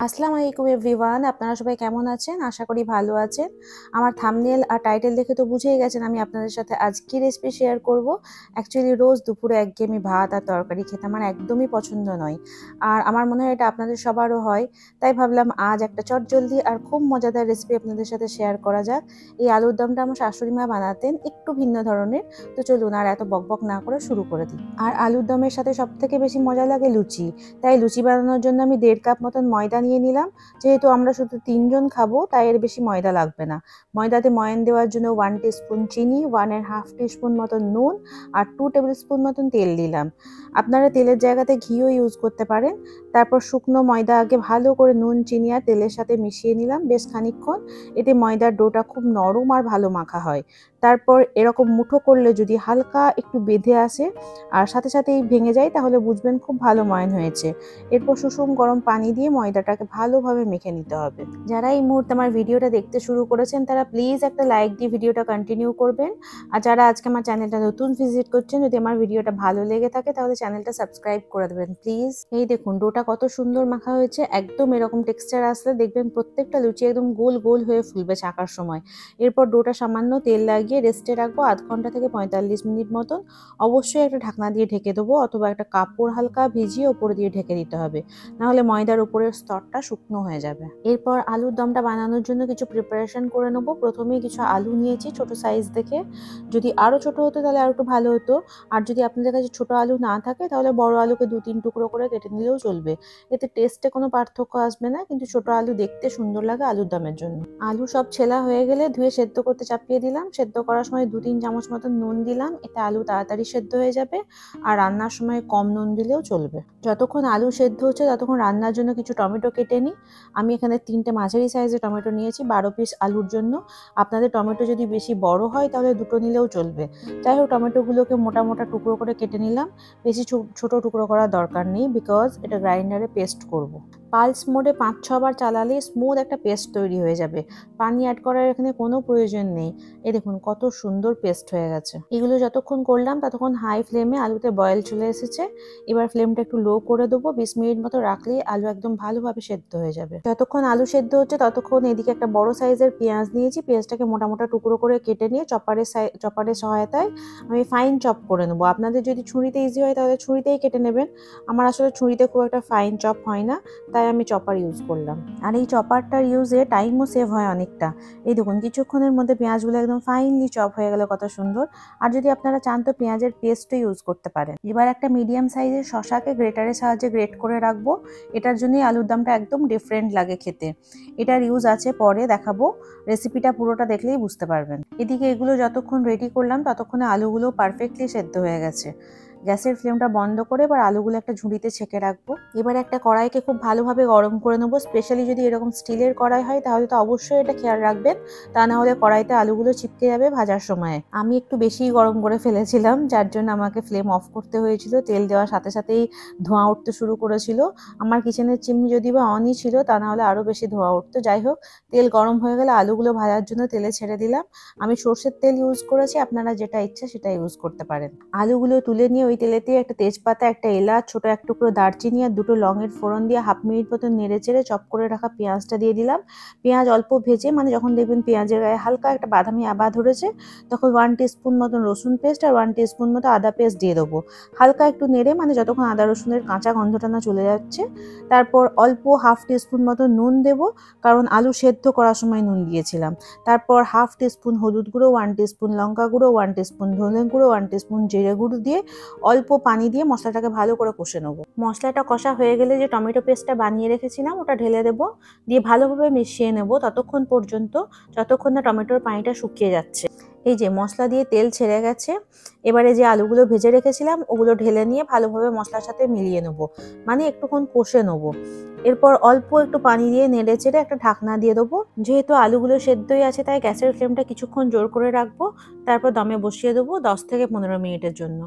আসসালামু আলাইকুম এভরিওয়ান, আপনারা সবাই কেমন আছেন? আশা করি ভালো আছেন। আমার থাম্বনেল আর টাইটেল দেখে তো বুঝেই গেছেন আমি আপনাদের সাথে আজ কি রেসিপি শেয়ার করব। অ্যাকচুয়ালি রোজ দুপুরে একঘেয়েমি ভাত আর তরকারি খেতে আমার একদমই পছন্দ নয়, আর আমার মনে হয় এটা আপনাদের সবারও হয়। তাই ভাবলাম আজ একটা চটজলদি আর খুব মজাদার রেসিপি আপনাদের সাথে শেয়ার করা যাক। এই আলুর দমটা আমার শাশুড়ি মা বানাতেন, একটু ভিন্ন ধরনের। তো চলুন আর এত বকবক না করে শুরু করে দিই। আর আলুর দমের সাথে সবথেকে বেশি মজা লাগে লুচি। তাই লুচি বানানোর জন্য আমি 1.5 কাপ মতন ময়দা নিয়ে নিলাম। যেহেতু আমরা শুধু 3 জন খাবো তাই এর বেশি ময়দা লাগবে না। ময়দাতে ময়ান দেওয়ার জন্য 1 টিস্পুন চিনি, 1.5 টিস্পুন মতন নুন আর 2 টেবিল স্পুন মতন তেল দিলাম। আপনারা তেলের জায়গাতে ঘিও ইউজ করতে পারেন। তারপর শুকনো ময়দা আগে ভালো করে নুন, চিনি আর তেলের সাথে মিশিয়ে নিলাম বেশ খানিকক্ষণ। এতে ময়দার ডোটা খুব নরম আর ভালো মাখা হয়। তারপর এরকম মুঠো করলে যদি হালকা একটু বেঁধে আসে আর সাথে সাথেই ভেঙে যায় তাহলে বুঝবেন খুব ভালো ময়ান হয়েছে। এরপর সুষুম গরম পানি দিয়ে ময়দাটাকে ভালোভাবে মেখে নিতে হবে। যারা এই মুহূর্তে আমার ভিডিওটা দেখতে শুরু করেছেন তারা প্লিজ একটা লাইক দিয়ে ভিডিওটা কন্টিনিউ করবেন। আর যারা আজকে আমার চ্যানেলটা নতুন ভিজিট করছেন, যদি আমার ভিডিওটা ভালো লেগে থাকে তাহলে চ্যানেলটা সাবস্ক্রাইব করে দেবেন প্লিজ। এই দেখুন ডোটা কত সুন্দর মাখা হয়েছে। একদম এরকম টেক্সচার আসলে দেখবেন প্রত্যেকটা লুচি একদম গোল গোল হয়ে ফুলবে ছাকার সময়। এরপর ডোটা সামান্য তেল লাগিয়ে রেস্টে রাখবো 0.5 ঘন্টা থেকে 45 মিনিট মতন। অবশ্যই একটা ঢাকনা দিয়ে ঢেকে দেবো অথবা একটা কাপড় হালকা ভিজিয়ে ওপর দিয়ে ঢেকে দিতে হবে, নাহলে ময়দার উপরের স্তরটা শুকনো হয়ে যাবে। এরপর আলুর দমটা বানানোর জন্য কিছু প্রিপারেশন করে নেবো। প্রথমেই কিছু আলু নিয়েছি ছোট সাইজ দেখে। যদি আরও ছোট হতো তাহলে আরও একটু ভালো হতো। আর যদি আপনাদের কাছে ছোট আলু না থাকে তাহলে বড় আলুকে 2-3 টুকরো করে কেটে নিলেও চলবে। এতে টেস্টে কোনো পার্থক্য আসবে না, কিন্তু ছোট আলু দেখতে সুন্দর লাগে আলুর দমের জন্য। আলু সব ছেলা হয়ে গেলে ধুয়ে সেদ্ধ করতে চাপিয়ে দিলাম। সেদ্ধ করার সময় 2-3 চামচ মতন নুন দিলাম, এতে আলু তাড়াতাড়ি সেদ্ধ হয়ে যাবে। আর রান্নার সময় কম নুন দিলেও চলবে। যতক্ষণ আলু সেদ্ধ হচ্ছে ততক্ষণ রান্নার জন্য কিছু টমেটো কেটে নিই। আমি এখানে 3টে মাঝারি সাইজের টমেটো নিয়েছি 12 পিস আলুর জন্য। আপনাদের টমেটো যদি বেশি বড় হয় তাহলে 2টো নিলেও চলবে। যাই হোক টমেটোগুলোকে মোটা মোটা টুকরো করে কেটে নিলাম। বেশি ছোট টুকরো করার দরকার নেই, বিকজ এটা গ্রাইন্ডারে পেস্ট করব। পালস মোডে 5-6 বার চালালে স্মুথ একটা পেস্ট তৈরি হয়ে যাবে। পানি অ্যাড করার এখানে কোনো প্রয়োজন নেই। এই দেখুন কত সুন্দর পেস্ট হয়ে গেছে। এগুলো যতক্ষণ করলাম ততক্ষণ হাই ফ্লেমে আলুতে বয়েল চলে এসেছে। এবার ফ্লেমটা একটু লো করে দেবো। 20 মিনিট মতো রাখলেই আলু একদম ভালোভাবে সেদ্ধ হয়ে যাবে। যতক্ষণ আলু সেদ্ধ হচ্ছে ততক্ষণ এদিকে একটা বড় সাইজের পেঁয়াজ নিয়েছি। পেঁয়াজটাকে মোটা মোটা টুকরো করে কেটে নিয়ে চপারের সহায়তায় আমি ফাইন চপ করে নেবো। আপনাদের যদি ছুরিতে ইজি হয় তাহলে ছুরিতেই কেটে নেবেন। আমার আসলে ছুরিতে খুব একটা ফাইন চপ হয় না, তাই আমি চপার ইউজ করলাম। আর এই চপারটার ইউজে টাইমও সেভ হয় অনেকটা। এই দেখুন কিছুক্ষণের মধ্যে পেঁয়াজগুলো একদম ফাইনলি চপ হয়ে গেল, কত সুন্দর। আর যদি আপনারা চান তো পেঁয়াজের পেস্টও ইউজ করতে পারেন। এবার একটা মিডিয়াম সাইজের শশাকে গ্রেটারের সাহায্যে গ্রেট করে রাখবো। এটার জন্যই আলুর দমটা একদম ডিফারেন্ট লাগে খেতে। এটার ইউজ আছে পরে দেখাবো, রেসিপিটা পুরোটা দেখলেই বুঝতে পারবেন। এদিকে এগুলো যতক্ষণ রেডি করলাম ততক্ষণে আলুগুলো পারফেক্টলি সেদ্ধ হয়ে গেছে। গ্যাসের ফ্লেমটা বন্ধ করে এবার আলুগুলো একটা ঝুড়িতে ছেঁকে রাখবো। এবার একটা কড়াইকে খুব ভালোভাবে গরম করে নেবো। স্পেশালি যদি এরকম স্টিলের কড়াই হয় তাহলে তো অবশ্যই এটা খেয়াল রাখবেন, তা না হলে কড়াইতে আলুগুলো চিপকে যাবে ভাজার সময়। আমি একটু বেশিই গরম করে ফেলেছিলাম, যার জন্য আমাকে ফ্লেম অফ করতে হয়েছিল। তেল দেওয়ার সাথে সাথেই ধোঁয়া উঠতে শুরু করেছিল। আমার কিচেনের চিমনি যদি বা অনই ছিল, তা না হলে আরও বেশি ধোঁয়া উঠতো। যাই হোক তেল গরম হয়ে গেলে আলুগুলো ভাজার জন্য তেলে ছেড়ে দিলাম। আমি সর্ষের তেল ইউজ করেছি, আপনারা যেটা ইচ্ছা সেটা ইউজ করতে পারেন। আলুগুলো তুলে নিয়ে ওই তেলেতে একটা তেজপাতা, একটা এলাচ, ছোট এক টুকরো দারচিনি আর 2টো লংয়ের ফোড়ন দিয়ে 1/2 মিনিট মতো নেড়ে চেড়ে চপ করে রাখা পেঁয়াজটা দিয়ে দিলাম। পেঁয়াজ অল্প ভেজে, মানে যখন দেখবেন পেঁয়াজের গায়ে হালকা একটা বাদামি আভা ধরেছে তখন 1 টিস্পুন মতন রসুন পেস্ট আর 1 টিস্পুন মতো আদা পেস্ট দিয়ে দেবো। হালকা একটু নেড়ে, মানে যতক্ষণ আদা রসুনের কাঁচা গন্ধটা না চলে যাচ্ছে। তারপর অল্প 1/2 টিস্পুন মতো নুন দেবো, কারণ আলু সেদ্ধ করার সময় নুন দিয়েছিলাম। তারপর 1/2 টিস্পুন হলুদ গুঁড়ো, 1 টিস্পুন লঙ্কা গুঁড়ো, 1 টিস্পুন ধনে গুঁড়ো, 1 টিস্পুন জিরে গুঁড়ো দিয়ে অল্প পানি দিয়ে মশলাটাকে ভালো করে কষে নেবো। মশলাটা কষা হয়ে গেলে যে টমেটো পেস্টটা বানিয়ে রেখেছিলাম ওটা ঢেলে দেবো, দিয়ে ভালোভাবে মিশিয়ে নেবো ততক্ষণ পর্যন্ত যতক্ষণ না টমেটোর পানিটা শুকিয়ে যাচ্ছে। এই যে মশলা দিয়ে তেল ছেড়ে গেছে। এবারে যে আলুগুলো ভেজে রেখেছিলাম ওগুলো ঢেলে নিয়ে ভালোভাবে মশলার সাথে মিলিয়ে নেবো, মানে একটুক্ষণ কষে নেবো। এরপর অল্প একটু পানি দিয়ে নেড়ে চেড়ে একটা ঢাকনা দিয়ে দেবো। যেহেতু আলুগুলো সেদ্ধই আছে তাই গ্যাসের ফ্লেমটা কিছুক্ষণ জোর করে রাখবো। তারপর দমে বসিয়ে দেবো 10 থেকে 15 মিনিটের জন্য।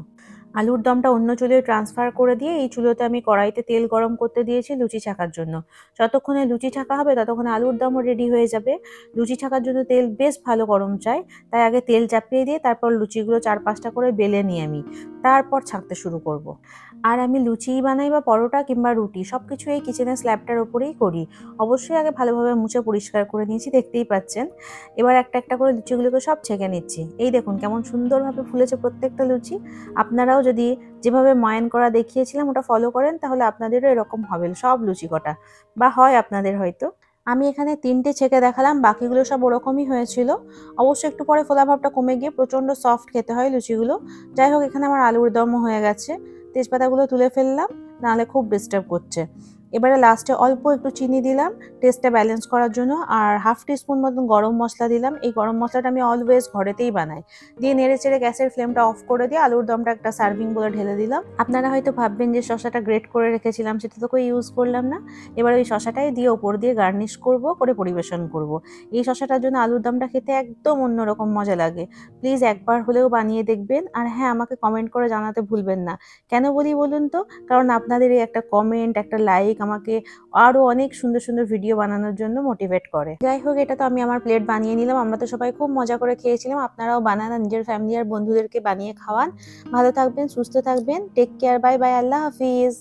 আলুর দমটা অন্য চুলোয় ট্রান্সফার করে দিয়ে এই চুলোতে আমি কড়াইতে তেল গরম করতে দিয়েছি লুচি ছাকার জন্য। যতক্ষণে লুচি ছাকা হবে ততক্ষণে আলুর দমও রেডি হয়ে যাবে। লুচি ছাকার জন্য তেল বেশ ভালো গরম চাই, তাই আগে তেল চাপিয়ে দিয়ে তারপর লুচিগুলো 4-5টা করে বেলে নিয়ে আমি তারপর ছাকতে শুরু করব। আর আমি লুচিই বানাই বা পরোটা কিংবা রুটি সবকিছু এই কিচেনের স্ল্যাবটার ওপরেই করি। অবশ্যই আগে ভালোভাবে মুছে পরিষ্কার করে নিয়েছি, দেখতেই পাচ্ছেন। এবার একটা একটা করে লুচিগুলোকে সব ছেঁকে নিচ্ছি। এই দেখুন কেমন সুন্দরভাবে ফুলেছে প্রত্যেকটা লুচি। আপনারাও যদি যেভাবে ময়ান করা দেখিয়েছিলাম ওটা ফলো করেন তাহলে আপনাদেরও এরকম হবে সব লুচি কটা, বা হয় আপনাদের হয়তো। আমি এখানে ৩টে ছেঁকে দেখালাম, বাকিগুলো সব ওরকমই হয়েছিল। অবশ্য একটু পরে ফোলা ভাবটা কমে গিয়ে প্রচণ্ড সফট খেতে হয় লুচিগুলো। যাই হোক, এখানে আমার আলুর দমও হয়ে গেছে। তেজপাতাগুলো তুলে ফেললাম, নাহলে খুব ডিস্টার্ব করছে। এবারে লাস্টে অল্প একটু চিনি দিলাম টেস্টটা ব্যালেন্স করার জন্য, আর হাফ টিস্পুন মতন গরম মশলা দিলাম। এই গরম মশলাটা আমি অলওয়েজ ঘরেতেই বানাই। দিয়ে নেড়ে চেড়ে গ্যাসের ফ্লেমটা অফ করে দিয়ে আলুর দমটা একটা সার্ভিং বলে ঢেলে দিলাম। আপনারা হয়তো ভাববেন যে শসাটা গ্রেট করে রেখেছিলাম, সেটা তো কই ইউজ করলাম না। এবার ওই শসাটাই দিয়ে ওপর দিয়ে গার্নিশ করব, করে পরিবেশন করব। এই শসাটার জন্য আলুর দমটা খেতে একদম অন্যরকম মজা লাগে। প্লিজ একবার হলেও বানিয়ে দেখবেন। আর হ্যাঁ, আমাকে কমেন্ট করে জানাতে ভুলবেন না। কেন বলি বলুন তো? কারণ আপনাদের এই একটা কমেন্ট, একটা লাইক আমাকে আরো অনেক সুন্দর সুন্দর ভিডিও বানানোর জন্য মোটিভেট করে। যাই হোক, এটা তো আমি আমার প্লেট বানিয়ে নিলাম। আমরা তো সবাই খুব মজা করে খেয়েছিলাম। আপনারাও বানান, নিজের ফ্যামিলি আর বন্ধুদেরকে বানিয়ে খাওয়ান। ভালো থাকবেন, সুস্থ থাকবেন। টেক কেয়ার, বাই বাই, আল্লাহ হাফিজ।